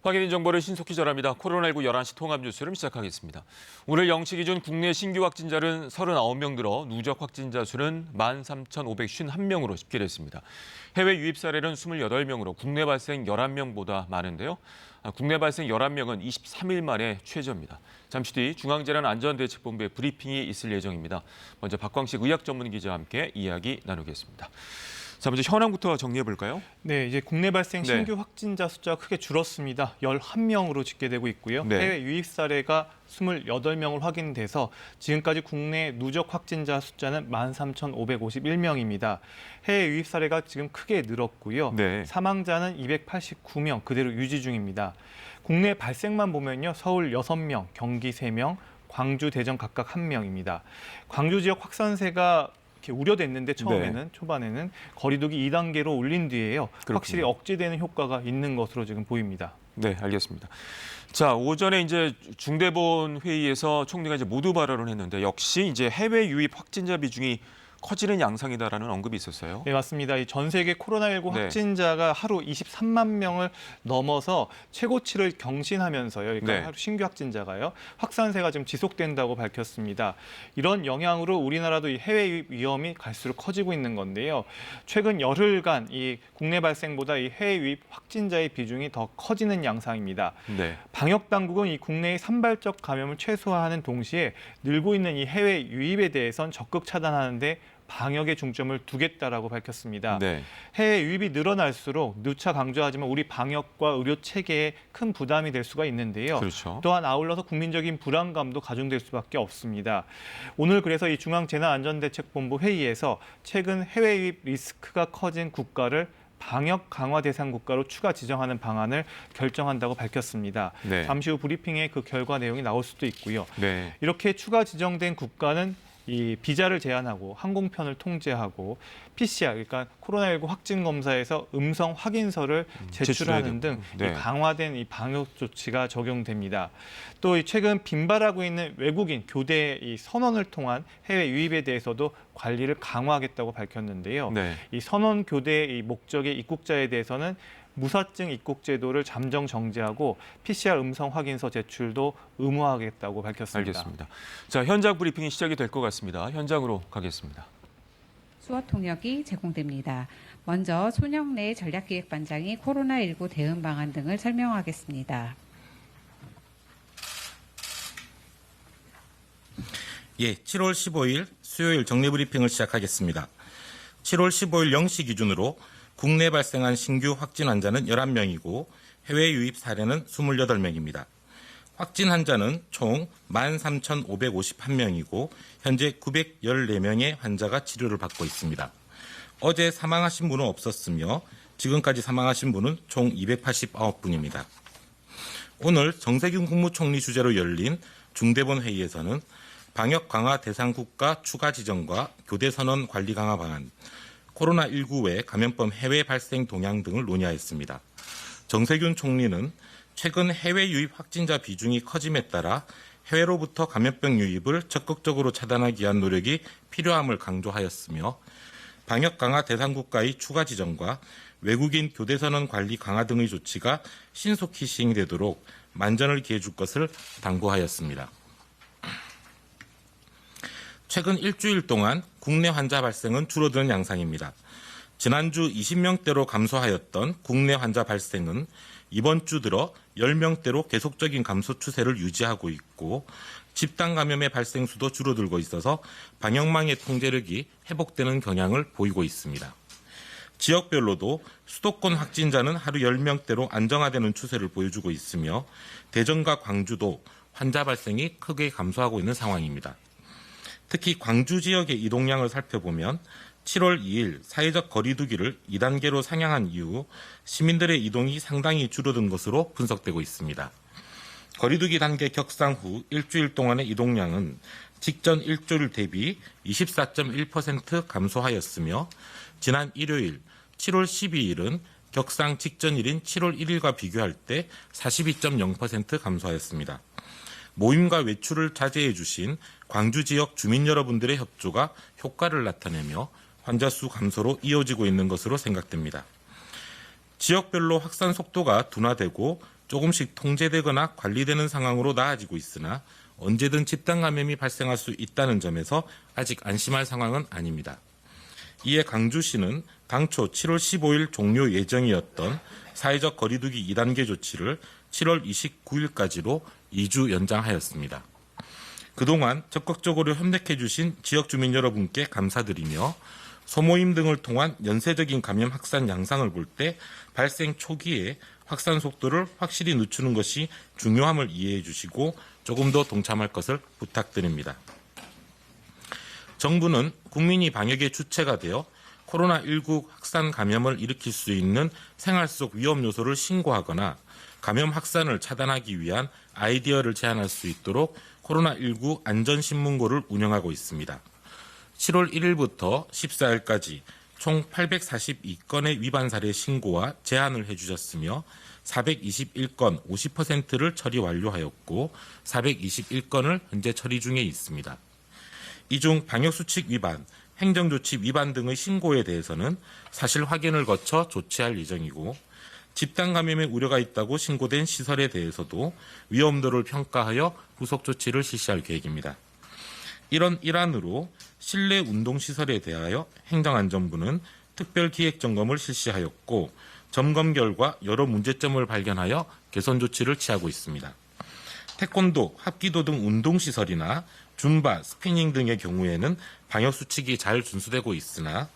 확인된 정보를 신속히 전합니다. 코로나19 11시 통합 뉴스를 시작하겠습니다. 오늘 0시 기준 국내 신규 확진자는 39명 늘어 누적 확진자 수는 13,551명으로 집계됐습니다. 해외 유입 사례는 28명으로 국내 발생 11명보다 많은데요. 국내 발생 11명은 23일 만에 최저입니다. 잠시 뒤 중앙재난안전대책본부의 브리핑이 있을 예정입니다. 먼저 박광식 의학 전문 기자와 함께 이야기 나누겠습니다. 자, 먼저 현황부터 정리해 볼까요? 네, 이제 국내 발생 신규 확진자 숫자가 크게 줄었습니다. 11명으로 집계되고 있고요. 네. 해외 유입 사례가 28명을 확인돼서 지금까지 국내 누적 확진자 숫자는 13,551명입니다. 해외 유입 사례가 지금 크게 늘었고요. 네. 사망자는 289명 그대로 유지 중입니다. 국내 발생만 보면요. 서울 6명, 경기 3명, 광주, 대전 각각 1명입니다. 광주 지역 확산세가 우려됐는데 처음에는 초반에는 거리두기 2단계로 올린 뒤에요. 그렇군요. 확실히 억제되는 효과가 있는 것으로 지금 보입니다. 네, 알겠습니다. 자, 오전에 이제 중대본 회의에서 총리가 이제 모두 발언을 했는데 역시 이제 해외 유입 확진자 비중이 커지는 양상이다라는 언급이 있었어요. 네, 맞습니다. 전 세계 코로나19 네. 확진자가 하루 23만 명을 넘어서 최고치를 경신하면서요. 그러니까 네. 하루 신규 확진자가요. 확산세가 지금 지속된다고 밝혔습니다. 이런 영향으로 우리나라도 이 해외 유입 위험이 갈수록 커지고 있는 건데요. 최근 열흘간 이 국내 발생보다 이 해외 유입 확진자의 비중이 더 커지는 양상입니다. 네. 방역 당국은 이 국내의 산발적 감염을 최소화하는 동시에 늘고 있는 이 해외 유입에 대해선 적극 차단하는데 방역에 중점을 두겠다라고 밝혔습니다. 네. 해외 유입이 늘어날수록 누차 강조하지만 우리 방역과 의료 체계에 큰 부담이 될 수가 있는데요. 그렇죠. 또한 아울러서 국민적인 불안감도 가중될 수밖에 없습니다. 오늘 그래서 이 중앙재난안전대책본부 회의에서 최근 해외 유입 리스크가 커진 국가를 방역 강화 대상 국가로 추가 지정하는 방안을 결정한다고 밝혔습니다. 네. 잠시 후 브리핑에 그 결과 내용이 나올 수도 있고요. 네. 이렇게 추가 지정된 국가는 이 비자를 제한하고 항공편을 통제하고 PCR, 그러니까 코로나19 확진 검사에서 음성 확인서를 제출하는 등 네. 이 강화된 이 방역 조치가 적용됩니다. 또 최근 빈발하고 있는 외국인 교대 이 선원을 통한 해외 유입에 대해서도 관리를 강화하겠다고 밝혔는데요. 네. 이 선원 교대의 이 목적의 입국자에 대해서는 무사증 입국 제도를 잠정 정지하고 PCR 음성 확인서 제출도 의무화하겠다고 밝혔습니다. 알겠습니다. 자, 현장 브리핑이 시작이 될 것 같습니다. 현장으로 가겠습니다. 수어 통역이 제공됩니다. 먼저 손영래 전략기획반장이 코로나19 대응 방안 등을 설명하겠습니다. 예, 7월 15일 수요일 정례 브리핑을 시작하겠습니다. 7월 15일 0시 기준으로 국내 발생한 신규 확진 환자는 11명이고 해외 유입 사례는 28명입니다. 확진 환자는 총 13,551명이고 현재 914명의 환자가 치료를 받고 있습니다. 어제 사망하신 분은 없었으며 지금까지 사망하신 분은 총 289분입니다. 오늘 정세균 국무총리 주재로 열린 중대본 회의에서는 방역 강화 대상 국가 추가 지정과 교대 선언 관리 강화 방안, 코로나19 외 감염병 해외 발생 동향 등을 논의하였습니다. 정세균 총리는 최근 해외 유입 확진자 비중이 커짐에 따라 해외로부터 감염병 유입을 적극적으로 차단하기 위한 노력이 필요함을 강조하였으며 방역 강화 대상 국가의 추가 지정과 외국인 교대 선언 관리 강화 등의 조치가 신속히 시행되도록 만전을 기해 줄 것을 당부하였습니다. 최근 일주일 동안 국내 환자 발생은 줄어드는 양상입니다. 지난주 20명대로 감소하였던 국내 환자 발생은 이번 주 들어 10명대로 계속적인 감소 추세를 유지하고 있고 집단 감염의 발생 수도 줄어들고 있어서 방역망의 통제력이 회복되는 경향을 보이고 있습니다. 지역별로도 수도권 확진자는 하루 10명대로 안정화되는 추세를 보여주고 있으며 대전과 광주도 환자 발생이 크게 감소하고 있는 상황입니다. 특히 광주 지역의 이동량을 살펴보면 7월 2일 사회적 거리두기를 2단계로 상향한 이후 시민들의 이동이 상당히 줄어든 것으로 분석되고 있습니다. 거리두기 단계 격상 후 일주일 동안의 이동량은 직전 일주일 대비 24.1% 감소하였으며 지난 일요일 7월 12일은 격상 직전일인 7월 1일과 비교할 때 42.0% 감소하였습니다. 모임과 외출을 자제해 주신 광주 지역 주민 여러분들의 협조가 효과를 나타내며 환자 수 감소로 이어지고 있는 것으로 생각됩니다. 지역별로 확산 속도가 둔화되고 조금씩 통제되거나 관리되는 상황으로 나아지고 있으나 언제든 집단 감염이 발생할 수 있다는 점에서 아직 안심할 상황은 아닙니다. 이에 광주시는 당초 7월 15일 종료 예정이었던 사회적 거리두기 2단계 조치를 7월 29일까지로 2주 연장하였습니다. 그동안 적극적으로 협력해 주신 지역 주민 여러분께 감사드리며 소모임 등을 통한 연쇄적인 감염 확산 양상을 볼 때 발생 초기에 확산 속도를 확실히 늦추는 것이 중요함을 이해해 주시고 조금 더 동참할 것을 부탁드립니다. 정부는 국민이 방역의 주체가 되어 코로나19 확산 감염을 일으킬 수 있는 생활 속 위험 요소를 신고하거나 감염 확산을 차단하기 위한 아이디어를 제안할 수 있도록 코로나19 안전신문고를 운영하고 있습니다. 7월 1일부터 14일까지 총 842건의 위반 사례 신고와 제안을 해주셨으며 421건 50%를 처리 완료하였고 421건을 현재 처리 중에 있습니다. 이 중 방역수칙 위반, 행정조치 위반 등의 신고에 대해서는 사실 확인을 거쳐 조치할 예정이고 집단 감염의 우려가 있다고 신고된 시설에 대해서도 위험도를 평가하여 후속 조치를 실시할 계획입니다. 이런 일환으로 실내 운동시설에 대하여 행정안전부는 특별기획점검을 실시하였고 점검 결과 여러 문제점을 발견하여 개선 조치를 취하고 있습니다. 태권도, 합기도 등 운동시설이나 줌바, 스피닝 등의 경우에는 방역수칙이 잘 준수되고 있으나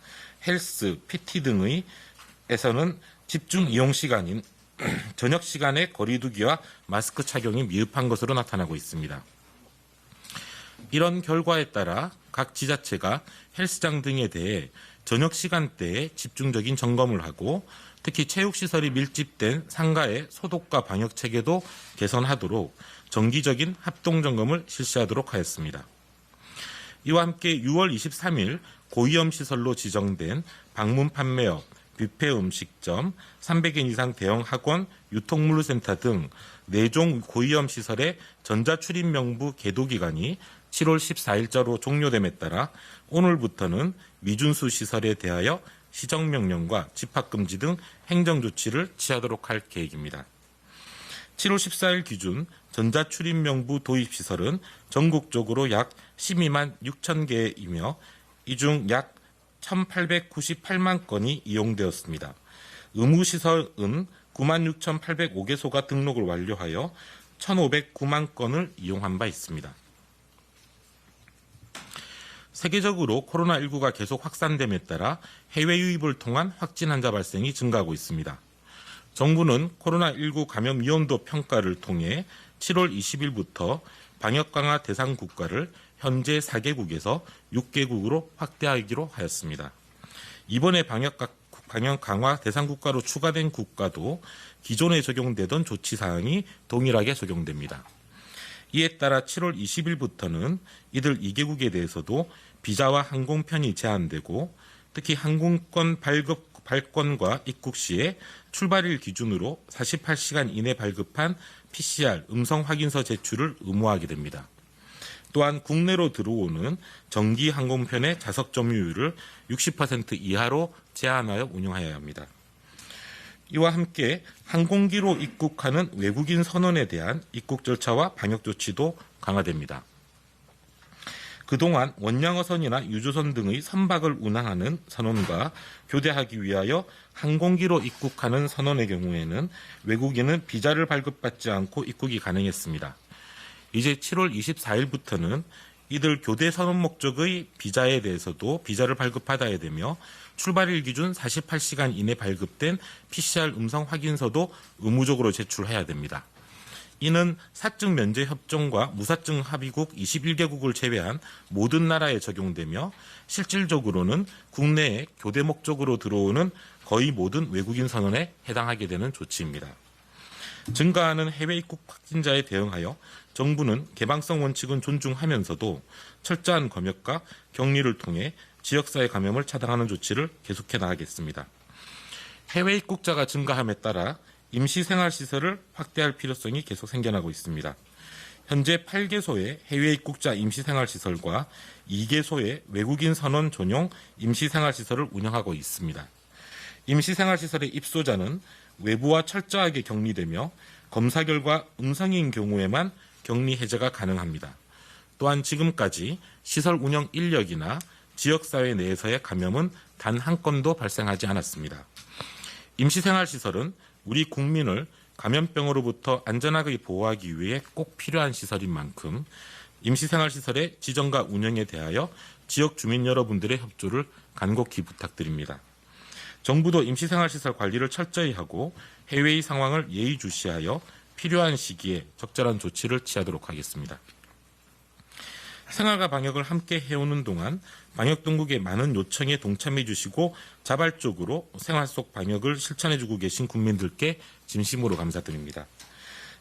헬스, PT 등에서는 집중 이용 시간인 저녁 시간에 거리두기와 마스크 착용이 미흡한 것으로 나타나고 있습니다. 이런 결과에 따라 각 지자체가 헬스장 등에 대해 저녁 시간대에 집중적인 점검을 하고 특히 체육시설이 밀집된 상가의 소독과 방역 체계도 개선하도록 정기적인 합동점검을 실시하도록 하였습니다. 이와 함께 6월 23일 고위험시설로 지정된 방문 판매업, 뷔페 음식점, 300인 이상 대형 학원, 유통물류센터 등 4종 고위험시설의 전자출입 명부 계도 기간이 7월 14일자로 종료됨에 따라 오늘부터는 미준수 시설에 대하여 시정명령과 집합금지 등 행정조치를 취하도록 할 계획입니다. 7월 14일 기준 전자출입명부 도입시설은 전국적으로 약 12만 6천 개이며 이 중 약 1,898만 건이 이용되었습니다. 의무시설은 9만 6,805개소가 등록을 완료하여 1,509만 건을 이용한 바 있습니다. 세계적으로 코로나19가 계속 확산됨에 따라 해외 유입을 통한 확진 환자 발생이 증가하고 있습니다. 정부는 코로나19 감염 위험도 평가를 통해 7월 20일부터 방역 강화 대상 국가를 현재 4개국에서 6개국으로 확대하기로 하였습니다. 이번에 방역 강화 대상 국가로 추가된 국가도 기존에 적용되던 조치 사항이 동일하게 적용됩니다. 이에 따라 7월 20일부터는 이들 2개국에 대해서도 비자와 항공편이 제한되고 특히 항공권 발권과 입국 시에 출발일 기준으로 48시간 이내 발급한 PCR 음성 확인서 제출을 의무화하게 됩니다. 또한 국내로 들어오는 정기 항공편의 좌석 점유율을 60% 이하로 제한하여 운영해야 합니다. 이와 함께 항공기로 입국하는 외국인 선원에 대한 입국 절차와 방역 조치도 강화됩니다. 그동안 원양어선이나 유조선 등의 선박을 운항하는 선원과 교대하기 위하여 항공기로 입국하는 선원의 경우에는 외국인은 비자를 발급받지 않고 입국이 가능했습니다. 이제 7월 24일부터는 이들 교대 선원 목적의 비자에 대해서도 비자를 발급받아야 되며 출발일 기준 48시간 이내 발급된 PCR 음성 확인서도 의무적으로 제출해야 됩니다. 이는 사증 면제 협정과 무사증 합의국 21개국을 제외한 모든 나라에 적용되며 실질적으로는 국내에 교대 목적으로 들어오는 거의 모든 외국인 선원에 해당하게 되는 조치입니다. 증가하는 해외 입국 확진자에 대응하여 정부는 개방성 원칙은 존중하면서도 철저한 검역과 격리를 통해 지역사회 감염을 차단하는 조치를 계속해 나가겠습니다. 해외 입국자가 증가함에 따라 임시생활시설을 확대할 필요성이 계속 생겨나고 있습니다. 현재 8개소의 해외 입국자 임시생활시설과 2개소의 외국인 선원 전용 임시생활시설을 운영하고 있습니다. 임시생활시설의 입소자는 외부와 철저하게 격리되며 검사 결과 음성인 경우에만 격리 해제가 가능합니다. 또한 지금까지 시설 운영 인력이나 지역사회 내에서의 감염은 단 한 건도 발생하지 않았습니다. 임시생활시설은 우리 국민을 감염병으로부터 안전하게 보호하기 위해 꼭 필요한 시설인 만큼 임시생활시설의 지정과 운영에 대하여 지역 주민 여러분들의 협조를 간곡히 부탁드립니다. 정부도 임시생활시설 관리를 철저히 하고 해외의 상황을 예의주시하여 필요한 시기에 적절한 조치를 취하도록 하겠습니다. 생활과 방역을 함께 해오는 동안 방역당국의 많은 요청에 동참해 주시고 자발적으로 생활 속 방역을 실천해 주고 계신 국민들께 진심으로 감사드립니다.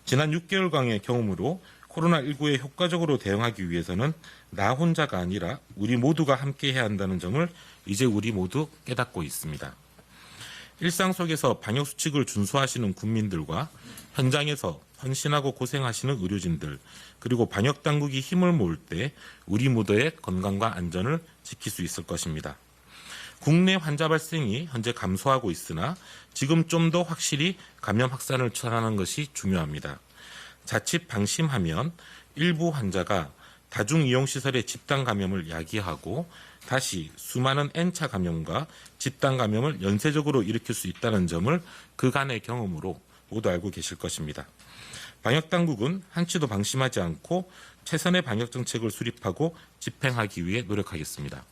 지난 6개월간의 경험으로 코로나19에 효과적으로 대응하기 위해서는 나 혼자가 아니라 우리 모두가 함께 해야 한다는 점을 이제 우리 모두 깨닫고 있습니다. 일상 속에서 방역수칙을 준수하시는 국민들과 현장에서 헌신하고 고생하시는 의료진들, 그리고 방역당국이 힘을 모을 때 우리 모두의 건강과 안전을 지킬 수 있을 것입니다. 국내 환자 발생이 현재 감소하고 있으나 지금 좀 더 확실히 감염 확산을 차단하는 것이 중요합니다. 자칫 방심하면 일부 환자가 다중이용시설의 집단 감염을 야기하고 다시 수많은 N차 감염과 집단 감염을 연쇄적으로 일으킬 수 있다는 점을 그간의 경험으로 모두 알고 계실 것입니다. 방역당국은 한치도 방심하지 않고 최선의 방역정책을 수립하고 집행하기 위해 노력하겠습니다.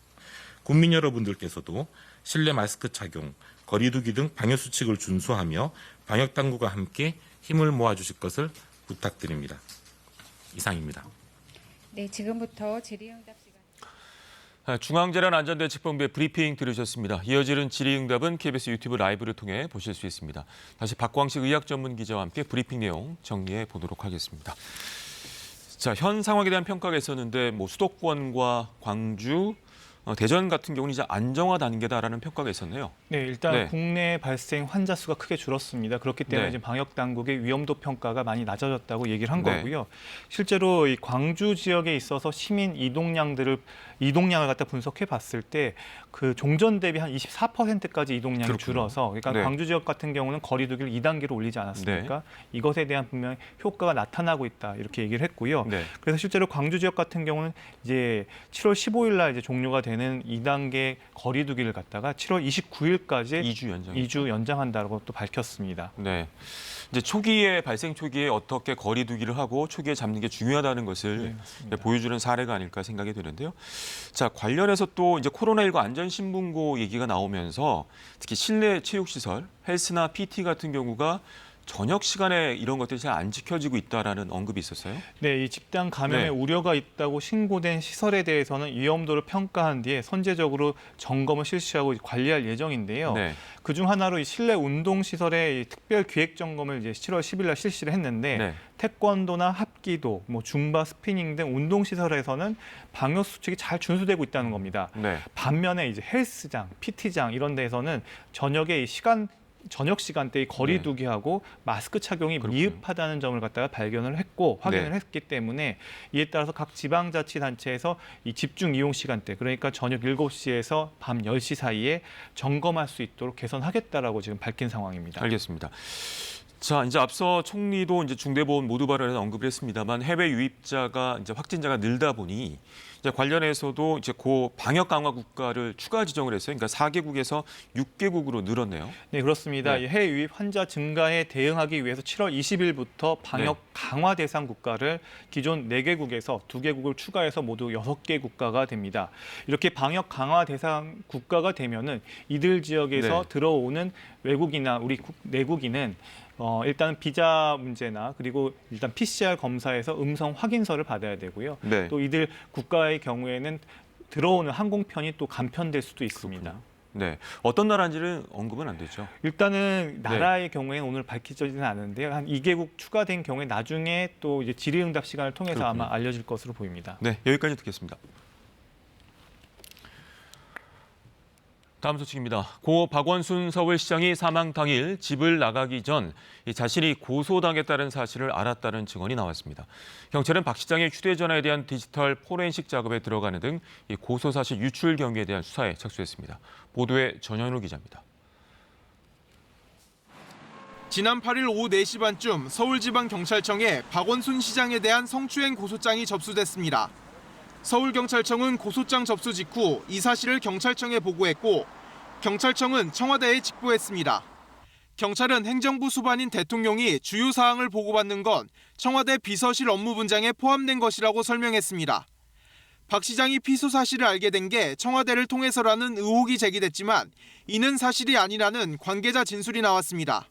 국민 여러분들께서도 실내 마스크 착용, 거리 두기 등 방역수칙을 준수하며 방역당국과 함께 힘을 모아주실 것을 부탁드립니다. 이상입니다. 네, 지금부터 질의응답 시간. 중앙재난안전대책본부의 브리핑 들으셨습니다. 이어지는 질의응답은 KBS 유튜브 라이브를 통해 보실 수 있습니다. 다시 박광식 의학전문기자와 함께 브리핑 내용 정리해 보도록 하겠습니다. 자, 현 상황에 대한 평가가 있었는데 수도권과 광주, 대전 같은 경우는 이제 안정화 단계다라는 평가가 있었네요. 네, 일단 네. 국내 발생 환자 수가 크게 줄었습니다. 그렇기 때문에 네. 지금 방역 당국의 위험도 평가가 많이 낮아졌다고 얘기를 한 네. 거고요. 실제로 이 광주 지역에 있어서 시민 이동량을 갖다 분석해 봤을 때 그 종전 대비 한 24%까지 이동량이 그렇군요. 줄어서, 그러니까 네. 광주 지역 같은 경우는 거리두기를 2단계로 올리지 않았습니까? 이것에 대한 분명히 효과가 나타나고 있다, 이렇게 얘기를 했고요. 네. 그래서 실제로 광주 지역 같은 경우는 이제 7월 15일 날 이제 종료가 되는 2단계 거리두기를 갖다가 7월 29일까지 2주 연장. 2주 연장한다고 또 밝혔습니다. 네. 이제 발생 초기에 어떻게 거리두기를 하고 초기에 잡는 게 중요하다는 것을 보여주는 사례가 아닐까 생각이 드는데요. 자, 관련해서 또 이제 코로나19 안전신문고 얘기가 나오면서 특히 실내 체육시설, 헬스나 PT 같은 경우가 저녁 시간에 이런 것들이 잘 안 지켜지고 있다라는 언급이 있었어요. 네, 이 집단 감염에 네. 우려가 있다고 신고된 시설에 대해서는 위험도를 평가한 뒤에 선제적으로 점검을 실시하고 관리할 예정인데요. 네. 그중 하나로 이 실내 운동 시설의 특별 기획 점검을 이제 7월 10일 날 실시를 했는데 네. 태권도나 합기도, 줌바, 스피닝 등 운동 시설에서는 방역 수칙이 잘 준수되고 있다는 겁니다. 네. 반면에 이제 헬스장, PT장 이런 데서는 저녁 시간대에 거리두기하고 마스크 착용이 그렇군요. 미흡하다는 점을 갖다가 발견을 했고 확인을 네. 했기 때문에 이에 따라서 각 지방자치단체에서 이 집중 이용 시간대, 그러니까 저녁 7시에서 밤 10시 사이에 점검할 수 있도록 개선하겠다라고 지금 밝힌 상황입니다. 알겠습니다. 자, 이제 앞서 총리도 이제 중대보건 모두 발언에서 언급을 했습니다만 해외 유입자가 이제 확진자가 늘다 보니 이제 관련해서도 이제 고 방역 강화 국가를 추가 지정을 했어요. 그러니까 4개국에서 6개국으로 늘었네요. 네, 그렇습니다. 네. 이 해외 유입 환자 증가에 대응하기 위해서 7월 20일부터 방역 강화 대상 국가를 기존 4개국에서 2개국을 추가해서 모두 6개 국가가 됩니다. 이렇게 방역 강화 대상 국가가 되면은 이들 지역에서 네. 들어오는 외국이나 우리 내국인은 일단 비자 문제나 그리고 일단 PCR 검사에서 음성 확인서를 받아야 되고요. 네. 또 이들 국가의 경우에는 들어오는 항공편이 또 감편될 수도 있습니다. 네. 어떤 나라인지는 언급은 안 되죠. 일단은 나라의 경우에는 오늘 밝혀지지는 않은데요. 한 2개국 추가된 경우에 나중에 또 이제 질의응답 시간을 통해서 그렇군요. 아마 알려질 것으로 보입니다. 네, 여기까지 듣겠습니다. 다음 소식입니다. 고 박원순 서울시장이 사망 당일 집을 나가기 전 자신이 고소당했다는 사실을 알았다는 증언이 나왔습니다. 경찰은 박 시장의 휴대전화에 대한 디지털 포렌식 작업에 들어가는 등 고소 사실 유출 경위에 대한 수사에 착수했습니다. 보도에 전현우 기자입니다. 지난 8일 오후 4시 반쯤 서울지방경찰청에 박원순 시장에 대한 성추행 고소장이 접수됐습니다. 서울경찰청은 고소장 접수 직후 이 사실을 경찰청에 보고했고 경찰청은 청와대에 직보했습니다. 경찰은 행정부 수반인 대통령이 주요 사항을 보고받는 건 청와대 비서실 업무 분장에 포함된 것이라고 설명했습니다. 박 시장이 피소 사실을 알게 된 게 청와대를 통해서라는 의혹이 제기됐지만 이는 사실이 아니라는 관계자 진술이 나왔습니다.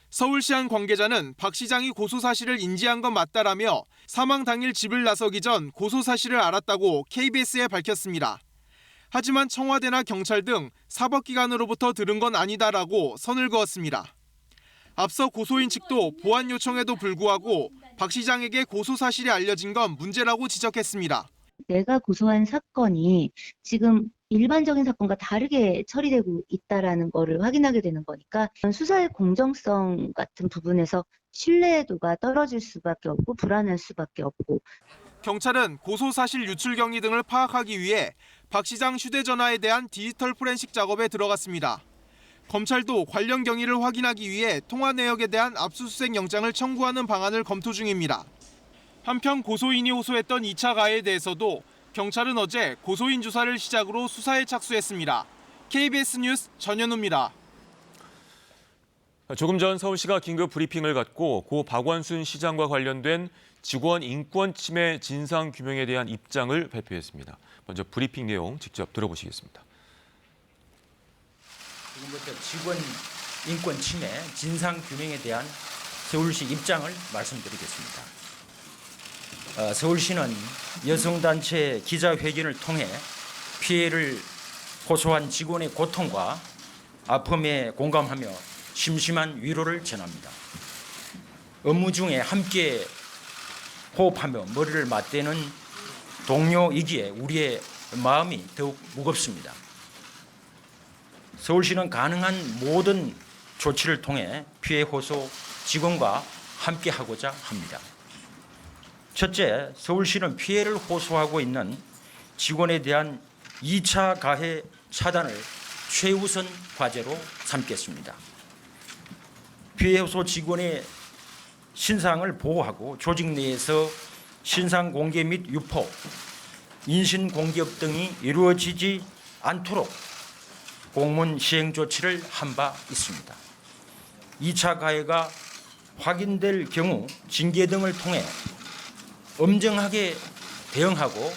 서울시 한 관계자는 박 시장이 고소 사실을 인지한 건 맞다라며 사망 당일 집을 나서기 전 고소 사실을 알았다고 KBS에 밝혔습니다. 하지만 청와대나 경찰 등 사법기관으로부터 들은 건 아니다라고 선을 그었습니다. 앞서 고소인 측도 보안 요청에도 불구하고 박 시장에게 고소 사실이 알려진 건 문제라고 지적했습니다. 내가 고소한 사건이 지금 일반적인 사건과 다르게 처리되고 있다라는 거를 확인하게 되는 거니까 수사의 공정성 같은 부분에서 신뢰도가 떨어질 수밖에 없고 불안할 수밖에 없고. 경찰은 고소 사실 유출 경위 등을 파악하기 위해 박 시장 휴대전화에 대한 디지털 포렌식 작업에 들어갔습니다. 검찰도 관련 경위를 확인하기 위해 통화 내역에 대한 압수수색 영장을 청구하는 방안을 검토 중입니다. 한편 고소인이 호소했던 2차 가해에 대해서도 경찰은 어제 고소인 조사를 시작으로 수사에 착수했습니다. KBS 뉴스 전현우입니다. 조금 전 서울시가 긴급 브리핑을 갖고 고 박원순 시장과 관련된 직원 인권 침해 진상 규명에 대한 입장을 발표했습니다. 먼저 브리핑 내용 직접 들어보시겠습니다. 지금부터 직원 인권 침해 진상 규명에 대한 서울시 입장을 말씀드리겠습니다. 서울시는 여성단체 기자회견을 통해 피해를 호소한 직원의 고통과 아픔에 공감하며 심심한 위로를 전합니다. 업무 중에 함께 호흡하며 머리를 맞대는 동료이기에 우리의 마음이 더욱 무겁습니다. 서울시는 가능한 모든 조치를 통해 피해 호소 직원과 함께하고자 합니다. 첫째, 서울시는 피해를 호소하고 있는 직원에 대한 2차 가해 차단을 최우선 과제로 삼겠습니다. 피해 호소 직원의 신상을 보호하고 조직 내에서 신상 공개 및 유포, 인신 공격 등이 이루어지지 않도록 공문 시행 조치를 한 바 있습니다. 2차 가해가 확인될 경우 징계 등을 통해 엄정하게 대응하고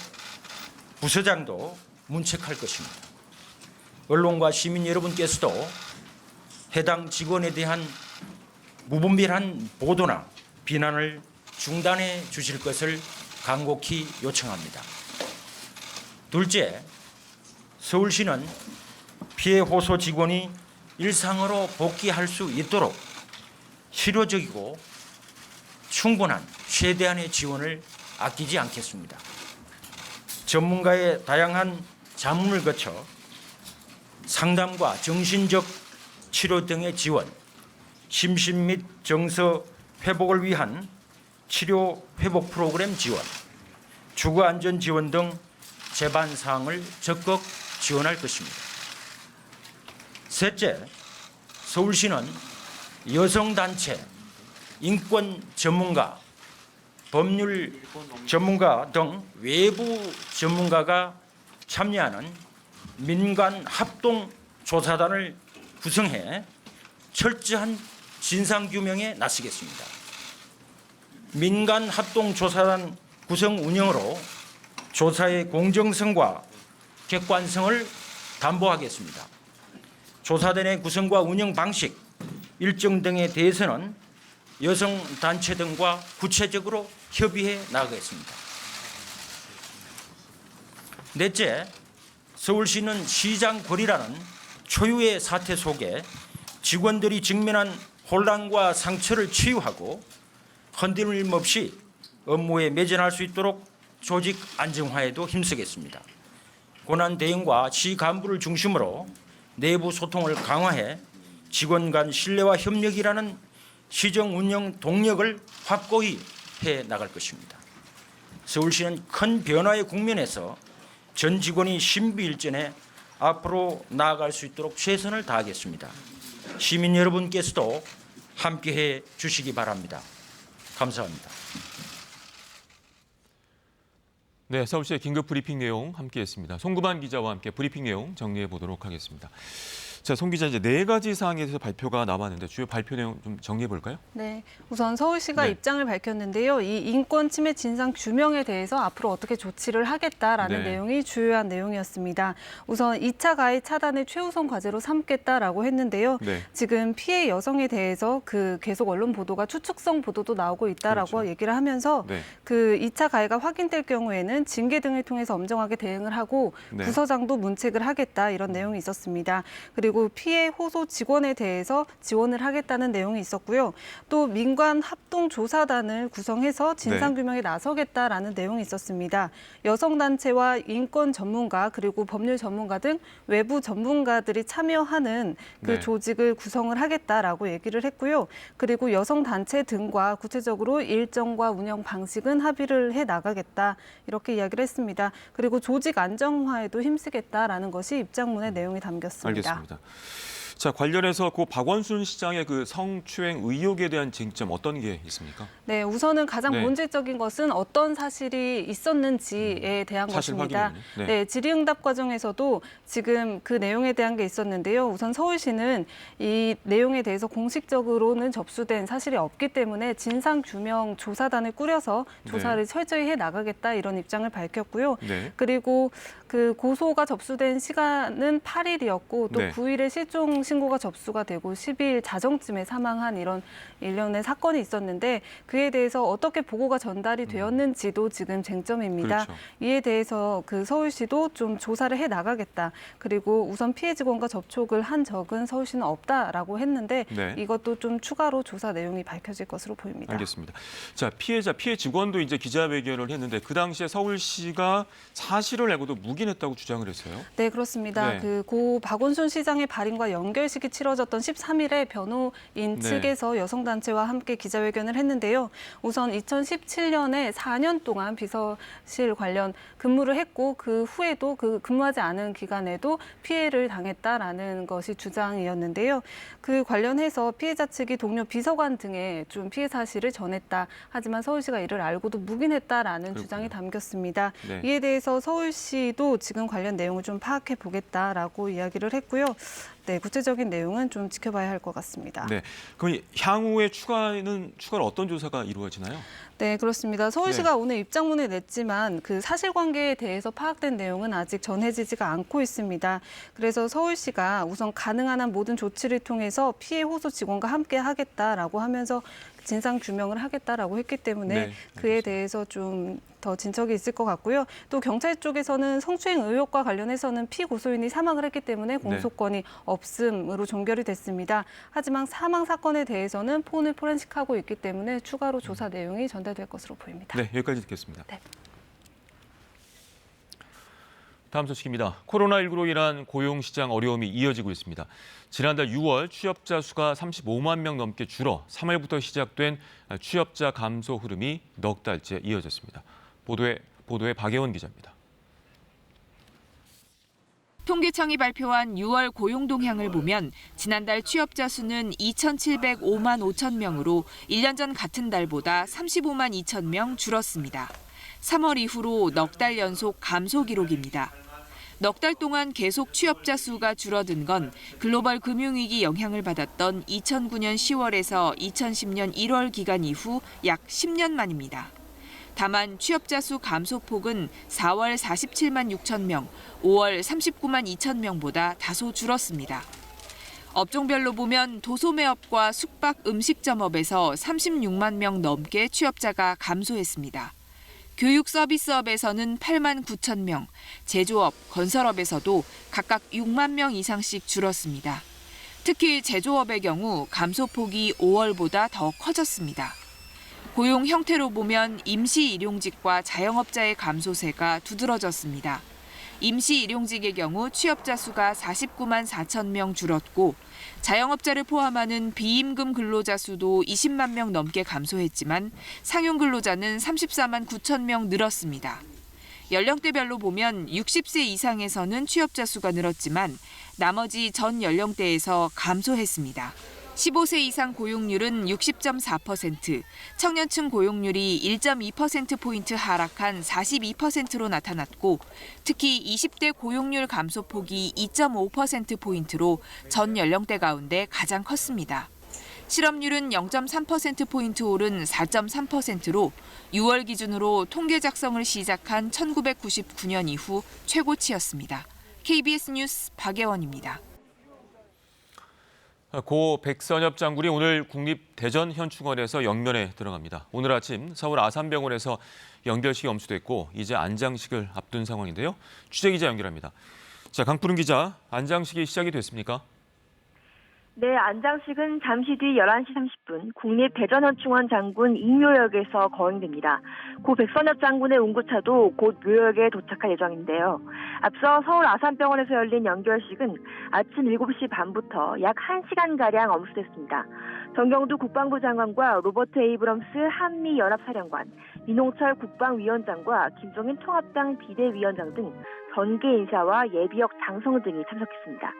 부서장도 문책할 것입니다. 언론과 시민 여러분께서도 해당 직원에 대한 무분별한 보도나 비난을 중단해 주실 것을 간곡히 요청합니다. 둘째, 서울시는 피해 호소 직원이 일상으로 복귀할 수 있도록 실효적이고 충분한 최대한의 지원을 아끼지 않겠습니다. 전문가의 다양한 자문을 거쳐 상담과 정신적 치료 등의 지원, 심신 및 정서 회복을 위한 치료 회복 프로그램 지원, 주거 안전 지원 등 제반 사항을 적극 지원할 것입니다. 셋째, 서울시는 여성단체, 인권 전문가, 법률 전문가 등 외부 전문가가 참여하는 민간 합동 조사단을 구성해 철저한 진상규명에 나서겠습니다. 민간 합동 조사단 구성 운영으로 조사의 공정성과 객관성을 담보하겠습니다. 조사단의 구성과 운영 방식, 일정 등에 대해서는 여성단체 등과 구체적으로 협의해 나가겠습니다. 넷째, 서울시는 시장 거리라는 초유의 사태 속에 직원들이 직면한 혼란과 상처를 치유하고 흔들림 없이 업무에 매진할 수 있도록 조직 안정화에도 힘쓰겠습니다. 고난 대응과 시 간부를 중심으로 내부 소통을 강화해 직원 간 신뢰와 협력이라는 시정 운영 동력을 확고히 해 나갈 것입니다. 서울시는 큰 변화의 국면에서 전 직원이 신비일전에 앞으로 나아갈 수 있도록 최선을 다하겠습니다. 시민 여러분께서도 함께해 주시기 바랍니다. 감사합니다. 네, 서울시의 긴급 브리핑 내용 함께했습니다. 송구만 기자와 함께 브리핑 내용 정리해 보도록 하겠습니다. 자, 송 기자, 이제 4가지 사항에 대해서 발표가 남았는데 주요 발표 내용 좀 정리해 볼까요? 네, 우선 서울시가 네. 입장을 밝혔는데요. 이 인권 침해 진상 규명에 대해서 앞으로 어떻게 조치를 하겠다라는 네. 내용이 주요한 내용이었습니다. 우선 2차 가해 차단을 최우선 과제로 삼겠다라고 했는데요. 네. 지금 피해 여성에 대해서 계속 언론 보도가 추측성 보도도 나오고 있다라고 그렇죠. 얘기를 하면서 네. 2차 가해가 확인될 경우에는 징계 등을 통해서 엄정하게 대응을 하고 네. 부서장도 문책을 하겠다 이런 내용이 있었습니다. 그리고 피해 호소 직원에 대해서 지원을 하겠다는 내용이 있었고요. 또 민관 합동조사단을 구성해서 진상규명에 나서겠다라는 내용이 있었습니다. 여성단체와 인권 전문가 그리고 법률 전문가 등 외부 전문가들이 참여하는 그 네. 조직을 구성을 하겠다라고 얘기를 했고요. 그리고 여성단체 등과 구체적으로 일정과 운영 방식은 합의를 해 나가겠다 이렇게 이야기를 했습니다. 그리고 조직 안정화에도 힘쓰겠다라는 것이 입장문의 내용이 담겼습니다. 알겠습니다. 자, 관련해서 고 박원순 시장의 그 성추행 의혹에 대한 쟁점 어떤 게 있습니까? 네, 우선은 가장 네. 본질적인 것은 어떤 사실이 있었는지에 대한 사실 것입니다. 확인이군요. 네. 네, 질의응답 과정에서도 지금 그 내용에 대한 게 있었는데요. 우선 서울시는 이 내용에 대해서 공식적으로는 접수된 사실이 없기 때문에 진상규명 조사단을 꾸려서 조사를 철저히 해 나가겠다 이런 입장을 밝혔고요. 네. 그리고 그 고소가 접수된 시간은 8일이었고 또 네. 9일에 실종 신고가 접수가 되고 10일 자정쯤에 사망한 이런 일련의 사건이 있었는데 그에 대해서 어떻게 보고가 전달이 되었는지도 지금 쟁점입니다. 그렇죠. 이에 대해서 서울시도 좀 조사를 해 나가겠다. 그리고 우선 피해 직원과 접촉을 한 적은 서울시는 없다라고 했는데 네. 이것도 좀 추가로 조사 내용이 밝혀질 것으로 보입니다. 알겠습니다. 자, 피해 직원도 이제 기자회견을 했는데 그 당시에 서울시가 사실을 알고도 묵인했다고 주장을 했어요. 네, 그렇습니다. 네. 고 박원순 시장의 발인과 연결식이 치러졌던 13일에 변호인 네. 측에서 여성단체와 함께 기자회견을 했는데요. 우선 2017년에 4년 동안 비서실 관련 근무를 했고 그 후에도 근무하지 않은 기간에도 피해를 당했다라는 것이 주장이었는데요. 그 관련해서 피해자 측이 동료 비서관 등에 좀 피해 사실을 전했다. 하지만 서울시가 이를 알고도 묵인했다라는 그렇군요. 주장이 담겼습니다. 네. 이에 대해서 서울시도 지금 관련 내용을 좀 파악해 보겠다라고 이야기를 했고요. 네, 구체적인 내용은 좀 지켜봐야 할 것 같습니다. 네. 그럼 향후에 추가로 어떤 조사가 이루어지나요? 네, 그렇습니다. 서울시가 오늘 입장문을 냈지만 그 사실관계에 대해서 파악된 내용은 아직 전해지지가 않고 있습니다. 그래서 서울시가 우선 가능한 한 모든 조치를 통해서 피해 호소 직원과 함께 하겠다라고 하면서 진상 규명을 하겠다라고 했기 때문에 네, 그에 대해서 좀 더 진척이 있을 것 같고요. 또 경찰 쪽에서는 성추행 의혹과 관련해서는 피고소인이 사망을 했기 때문에 공소권이 없음으로 종결이 됐습니다. 하지만 사망 사건에 대해서는 폰을 포렌식하고 있기 때문에 추가로 조사 내용이 전달될 것으로 보입니다. 네, 여기까지 듣겠습니다. 네. 다음 소식입니다. 코로나19로 인한 고용시장 어려움이 이어지고 있습니다. 지난달 6월 취업자 수가 35만 명 넘게 줄어 3월부터 시작된 취업자 감소 흐름이 넉 달째 이어졌습니다. 보도에 박예원 기자입니다. 통계청이 발표한 6월 고용 동향을 보면 지난달 취업자 수는 2,705만 5천 명으로 1년 전 같은 달보다 35만 2천 명 줄었습니다. 3월 이후로 넉 달 연속 감소 기록입니다. 넉 달 동안 계속 취업자 수가 줄어든 건 글로벌 금융위기 영향을 받았던 2009년 10월에서 2010년 1월 기간 이후 약 10년 만입니다. 다만 취업자 수 감소폭은 4월 47만 6천 명, 5월 39만 2천 명보다 다소 줄었습니다. 업종별로 보면 도소매업과 숙박 음식점업에서 36만 명 넘게 취업자가 감소했습니다. 교육 서비스업에서는 8만 9천 명, 제조업, 건설업에서도 각각 6만 명 이상씩 줄었습니다. 특히 제조업의 경우 감소폭이 5월보다 더 커졌습니다. 고용 형태로 보면 임시일용직과 자영업자의 감소세가 두드러졌습니다. 임시일용직의 경우 취업자 수가 49만 4천 명 줄었고 자영업자를 포함하는 비임금 근로자 수도 20만 명 넘게 감소했지만 상용 근로자는 34만 9천 명 늘었습니다. 연령대별로 보면 60세 이상에서는 취업자 수가 늘었지만 나머지 전 연령대에서 감소했습니다. 15세 이상 고용률은 60.4%, 청년층 고용률이 1.2%포인트 하락한 42%로 나타났고, 특히 20대 고용률 감소폭이 2.5%포인트로 전 연령대 가운데 가장 컸습니다. 실업률은 0.3%포인트 오른 4.3%로 6월 기준으로 통계 작성을 시작한 1999년 이후 최고치였습니다. KBS 뉴스 박예원입니다. 고 백선엽 장군이 오늘 국립대전현충원에서 영면에 들어갑니다. 오늘 아침 서울 아산병원에서 연결식이 엄수됐고 이제 안장식을 앞둔 상황인데요. 취재기자 연결합니다. 자, 강푸른 기자, 안장식이 시작이 됐습니까? 네, 안장식은 잠시 뒤 11시 30분 국립대전현충원 장군 익묘역에서 거행됩니다. 고 백선엽 장군의 운구차도 곧 묘역에 도착할 예정인데요. 앞서 서울 아산병원에서 열린 연결식은 아침 7시 반부터 약 1시간가량 엄수됐습니다. 정경두 국방부 장관과 로버트 에이브럼스 한미연합사령관, 민홍철 국방위원장과 김종인 통합당 비대위원장 등 전계 인사와 예비역 장성 등이 참석했습니다.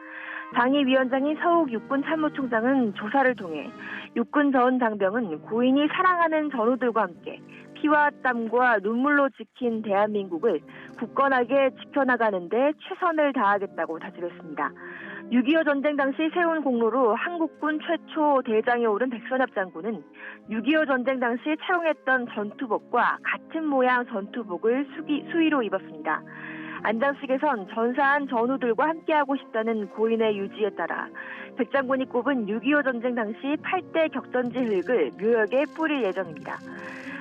당위위원장인 서욱 육군참모총장은 조사를 통해 육군 전 장병은 고인이 사랑하는 전우들과 함께 피와 땀과 눈물로 지킨 대한민국을 굳건하게 지켜나가는 데 최선을 다하겠다고 다짐했습니다. 6.25 전쟁 당시 세운 공로로 한국군 최초 대장에 오른 백선엽 장군은 6.25 전쟁 당시 착용했던 전투복과 같은 모양 전투복을 수의로 입었습니다. 안장식에선 전사한 전우들과 함께하고 싶다는 고인의 유지에 따라 백 장군이 꼽은 6.25 전쟁 당시 8대 격전지 흙을 묘역에 뿌릴 예정입니다.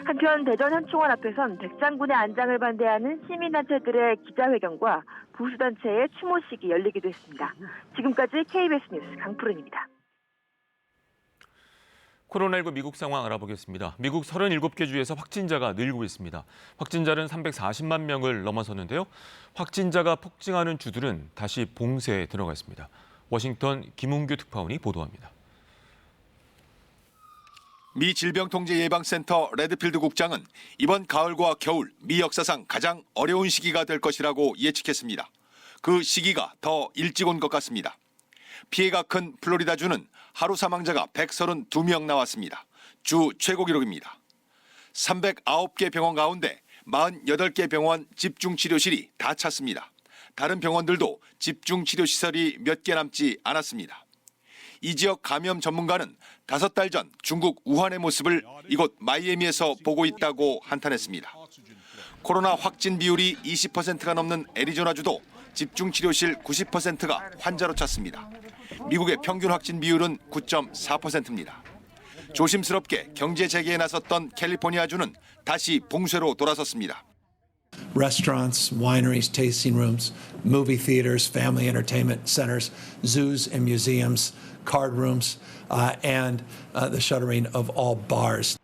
한편 대전현충원 앞에선 백 장군의 안장을 반대하는 시민단체들의 기자회견과 보수단체의 추모식이 열리기도 했습니다. 지금까지 KBS 뉴스 강푸른입니다. 코로나19 미국 상황 알아보겠습니다. 미국 37개 주에서 확진자가 늘고 있습니다. 확진자는 340만 명을 넘어섰는데요. 확진자가 폭증하는 주들은 다시 봉쇄에 들어가 있습니다. 워싱턴 김웅규 특파원이 보도합니다. 미 질병통제예방센터 레드필드 국장은 이번 가을과 겨울 미 역사상 가장 어려운 시기가 될 것이라고 예측했습니다. 그 시기가 더 일찍 온 것 같습니다. 피해가 큰 플로리다주는 하루 사망자가 132명 나왔습니다. 주 최고 기록입니다. 309개 병원 가운데 48개 병원 집중치료실이 다 찼습니다. 다른 병원들도 집중치료시설이 몇 개 남지 않았습니다. 이 지역 감염 전문가는 5달 전 중국 우한의 모습을 이곳 마이애미에서 보고 있다고 한탄했습니다. 코로나 확진 비율이 20%가 넘는 애리조나주도 집중치료실 90%가 환자로 찼습니다. 미국의 평균 확진 비율은 9.4%입니다. 조심스럽게 경제 재개에 나섰던 캘리포니아주는 다시 봉쇄로 돌아섰습니다. Restaurants, wineries, tasting rooms, movie theaters, family entertainment centers, zoos and museums, card rooms, and the shuttering of all bars.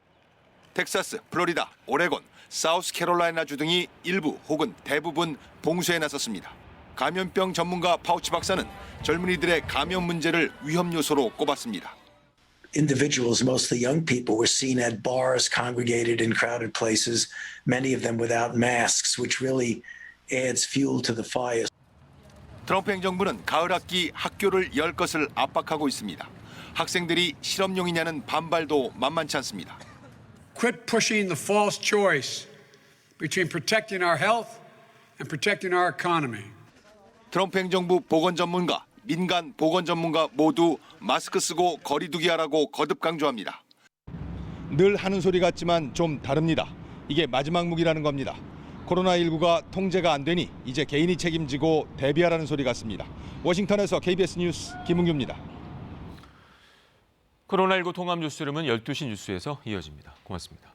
텍사스, 플로리다, 오레곤, 사우스캐롤라이나주 등이 일부 혹은 대부분 봉쇄에 나섰습니다. 감염병 전문가 파우치 박사는 젊은이들의 감염 문제를 위험 요소로 꼽았습니다. Individuals, mostly young people, were seen at bars, congregated in crowded places, many of them without masks, which really adds fuel to the fire. 트럼프 행정부는 가을 학기 학교를 열 것을 압박하고 있습니다. 학생들이 실험용이냐는 반발도 만만치 않습니다. Quit pushing the false choice between protecting our health and protecting our economy. 트럼프 행정부 보건 전문가, 민간 보건 전문가 모두 마스크 쓰고 거리 두기 하라고 거듭 강조합니다. 늘 하는 소리 같지만 좀 다릅니다. 이게 마지막 무기라는 겁니다. 코로나19가 통제가 안 되니 이제 개인이 책임지고 대비하라는 소리 같습니다. 워싱턴에서 KBS 뉴스 김웅규입니다. 코로나19 통합 뉴스룸은 12시 뉴스에서 이어집니다. 고맙습니다.